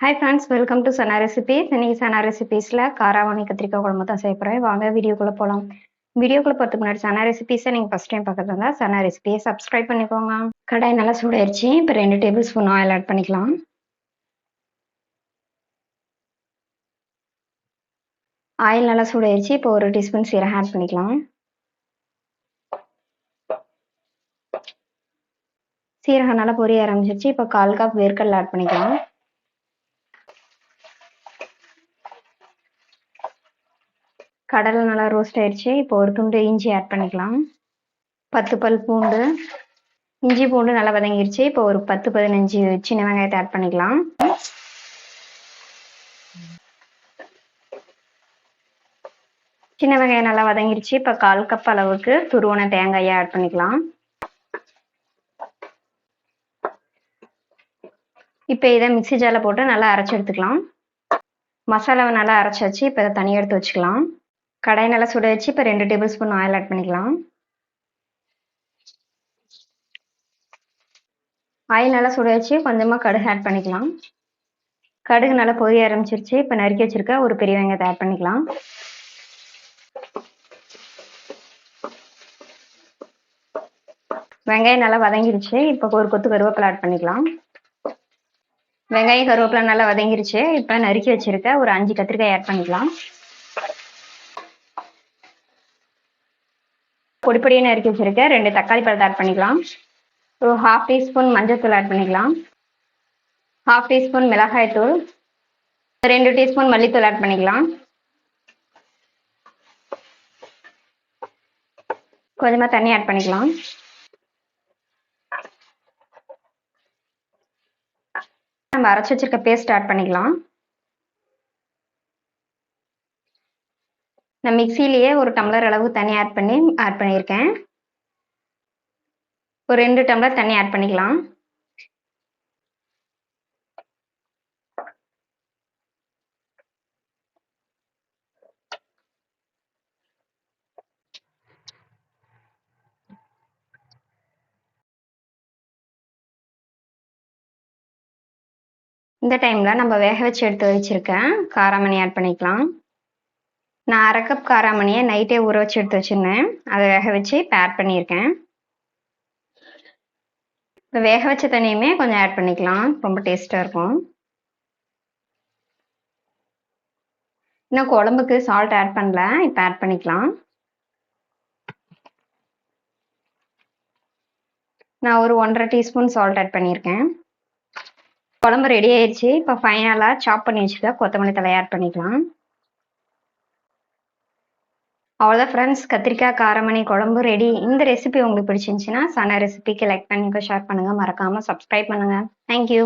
Hi friends, welcome to Sana Recipes. இன்னைக்கு Sana Recipesல காராமணி கத்திரிக்காய் குழம்பு தான் செய்ய போறேன். வாங்க வீடியோக்குள்ள போலாம். வீடியோக்குள்ள போறதுக்கு முன்னாடி Sana Recipes நீங்க ஃபர்ஸ்ட் டைம் பார்க்கறதா Sana Recipes சப்ஸ்கிரைப் பண்ணிக்கோங்க. கடாய் நல்லா சூடாயிருச்சு. இப்போ 2 டேபிள் ஸ்பூன் ஆயில் ஆட் பண்ணிக்கலாம். ஆயில் நல்லா சூடாயிருச்சு. இப்போ 1 டீஸ்பூன் சீரகம் ஆட் பண்ணிக்கலாம். சீரகம் நல்லா பொரிய ஆரம்பிச்சிருச்சு. இப்போ 1/4 கப் வேர்க்கடலை ஆட் பண்ணிக்கலாம். கடலை நல்லா ரோஸ்ட் ஆயிடுச்சு. இப்போ ஒரு துண்டு இஞ்சி ஆட் பண்ணிக்கலாம். 10 பல் பூண்டு. இஞ்சி பூண்டு நல்லா வதங்கிருச்சு. இப்போ ஒரு 10-15 சின்ன வெங்காயத்தை ஆட் பண்ணிக்கலாம். சின்ன வெங்காயம் நல்லா வதங்கிருச்சு. இப்போ 1/4 கப் அளவுக்கு துருவன தேங்காயை ஆட் பண்ணிக்கலாம். இப்போ இதை மிக்ஸி ஜாரில் போட்டு நல்லா அரைச்சி எடுத்துக்கலாம். மசாலாவை நல்லா அரைச்சாச்சு. இப்போ இதை தனியாக எடுத்து வச்சுக்கலாம். கடாய் நல்லா சுட வச்சு இப்போ 2 டேபிள் ஸ்பூன் ஆயில் ஆட் பண்ணிக்கலாம். ஆயில் நல்லா சுட வச்சு கொஞ்சமாக கடுகு ஆட் பண்ணிக்கலாம். கடுகு நல்லா பொரிய ஆரம்பிச்சிருச்சு. இப்போ நறுக்கி வச்சிருக்க ஒரு பெரிய வெங்காயத்தை ஆட் பண்ணிக்கலாம். வெங்காயம் நல்லா வதங்கிருச்சு. இப்போ ஒரு கொத்து கருவேப்பிலை ஆட் பண்ணிக்கலாம். வெங்காயம் கருவேப்பிலை நல்லா வதங்கிருச்சு. இப்போ நறுக்கி வச்சிருக்க ஒரு 5 கத்திரிக்காய் ஆட் பண்ணிக்கலாம். பொடி பொடியாக நறுக்கி வச்சிருக்க 2 தக்காளி பழத்தை ஆட் பண்ணிக்கலாம். ஒரு 1/2 டீஸ்பூன் மஞ்சள்தூள் ஆட் பண்ணிக்கலாம். 1/2 டீஸ்பூன் மிளகாய் தூள். 2 டீஸ்பூன் மல்லித்தூள் ஆட் பண்ணிக்கலாம். கொஞ்சமாக தண்ணி ஆட் பண்ணிக்கலாம். நம்ம அரைச்சி வச்சிருக்க பேஸ்ட் ஆட் பண்ணிக்கலாம். நான் மிக்சியிலேயே ஒரு டம்ளர் அளவு தண்ணி ஆட் பண்ணியிருக்கேன். ஒரு 2 டம்ளர் தண்ணி ஆட் பண்ணிக்கலாம். இந்த டைமில் நம்ம வேக வச்சு எடுத்து வச்சிருக்கேன் காராமணி ஆட் பண்ணிக்கலாம். நான் 1/2 கப் காராமணியை நைட்டே ஊற வச்சு எடுத்து வச்சுருந்தேன். அதை வேக வச்சு இப்போ ஆட் பண்ணியிருக்கேன். இப்போ வேக வச்ச தண்ணியுமே கொஞ்சம் ஆட் பண்ணிக்கலாம். ரொம்ப டேஸ்ட்டாக இருக்கும். இன்னும் குழம்புக்கு சால்ட் ஆட் பண்ணல. இப்போ ஆட் பண்ணிக்கலாம். நான் ஒரு 1/2 டீஸ்பூன் சால்ட் ஆட் பண்ணியிருக்கேன். குழம்பு ரெடி ஆயிடுச்சு. இப்போ ஃபைனலாக சாப் பண்ணி வச்சுக்க கொத்தமல்லி தழையை ஆட் பண்ணிக்கலாம். அவ்வளோதான் ஃப்ரெண்ட்ஸ், கத்திரிக்காய் காராமணி குழம்பு ரெடி. இந்த ரெசிபி உங்களுக்கு பிடிச்சிருந்துச்சுன்னா சனா ரெசிபிக்கு லைக் பண்ணுங்க, ஷேர் பண்ணுங்கள், மறக்காமல் சப்ஸ்கிரைப் பண்ணுங்கள். தேங்க்யூ.